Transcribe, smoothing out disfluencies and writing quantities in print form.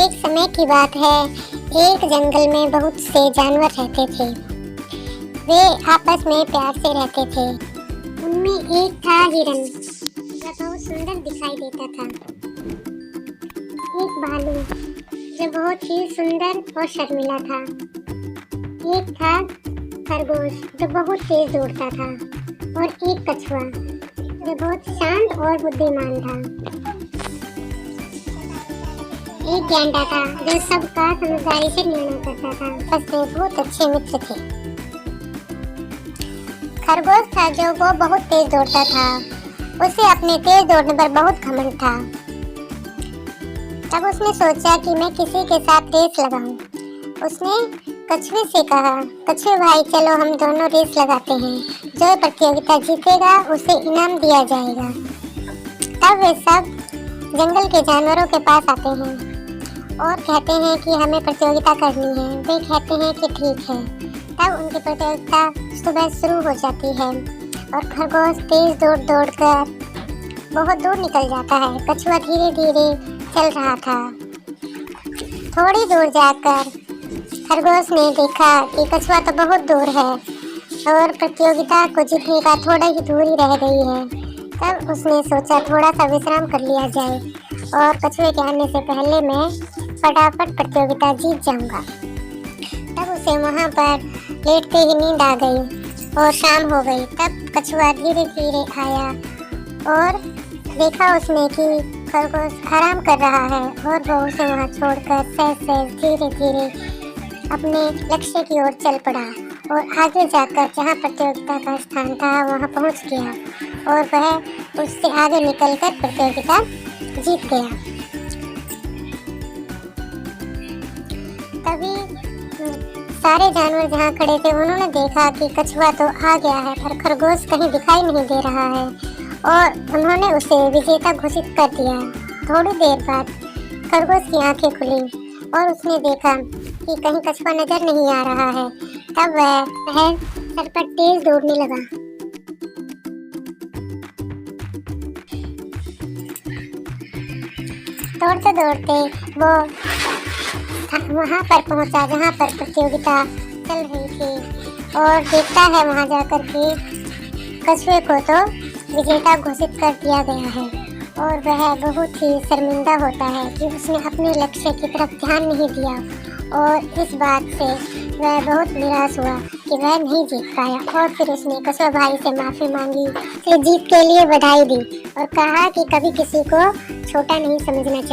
एक समय की बात है, एक जंगल में बहुत से जानवर रहते थे। वे आपस में प्यार से रहते थे। उनमें एक था हिरन, जो बहुत सुंदर दिखाई देता था। एक भालू, जो बहुत ही सुंदर और शर्मीला था। एक था खरगोश, जो बहुत तेज दौड़ता था, और एक कछुआ, जो बहुत शांत और बुद्धिमान था। एक गैंडा था, जो सबका समझदारी से निर्णय करता था। बस वे बहुत अच्छे मित्र थे। खरगोश था, जो वो बहुत तेज दौड़ता था। उसे अपने तेज दौड़ने पर बहुत घमंड था। तब उसने सोचा कि मैं किसी के साथ रेस लगाऊं। उसने कछुए से कहा, कछुए भाई चलो हम दोनों रेस लगाते हैं। जो प्रतियोगिता जीतेगा उसे इनाम दिया जाएगा। तब वे सब जंगल के जानवरों के पास आते हैं और कहते हैं कि हमें प्रतियोगिता करनी है। वे कहते हैं कि ठीक है। तब उनकी प्रतियोगिता सुबह शुरू हो जाती है और खरगोश तेज दौड़ कर बहुत दूर निकल जाता है। कछुआ धीरे धीरे चल रहा था। थोड़ी दूर जाकर खरगोश ने देखा कि कछुआ तो बहुत दूर है और प्रतियोगिता को जीतने का थोड़ा ही दूर ही रह गई है। तब उसने सोचा थोड़ा सा विश्राम कर लिया जाए और कछुए के आने से पहले मैं फटाफट प्रतियोगिता जीत जाऊंगा। तब उसे वहां पर लेटते ही नींद आ गई और शाम हो गई। तब कछुआ धीरे धीरे आया और देखा उसने कि खरगोश आराम कर रहा है और वो उसे वहां छोड़कर सहज सहज धीरे धीरे अपने लक्ष्य की ओर चल पड़ा और आगे जाकर जहां प्रतियोगिता का स्थान था वहां पहुंच गया और वह उससे आगे निकलकर प्रतियोगिता जीत गया। तभी सारे जानवर जहाँ खड़े थे उन्होंने देखा कि कछुआ तो आ गया है पर खरगोश कहीं दिखाई नहीं दे रहा है और उन्होंने उसे विजेता घोषित कर दिया। थोड़ी देर बाद खरगोश की आंखें खुली और उसने देखा कि कहीं कछुआ नजर नहीं आ रहा है। तब वह सर पर तेज दौड़ने लगा। दौड़ते दौड़ते वो वहाँ पर पहुँचा जहाँ पर प्रतियोगिता चल रही थी और देखता है वहाँ जाकर कि कछुए को तो विजेता घोषित कर दिया गया है और वह बहुत ही शर्मिंदा होता है कि उसने अपने लक्ष्य की तरफ ध्यान नहीं दिया और इस बात से वह बहुत निराश हुआ कि वह नहीं जीत पाया। और फिर उसने कछुआ भाई से माफ़ी मांगी, उसे जीत के लिए बधाई दी और कहा कि कभी किसी को छोटा नहीं समझना चाहिए।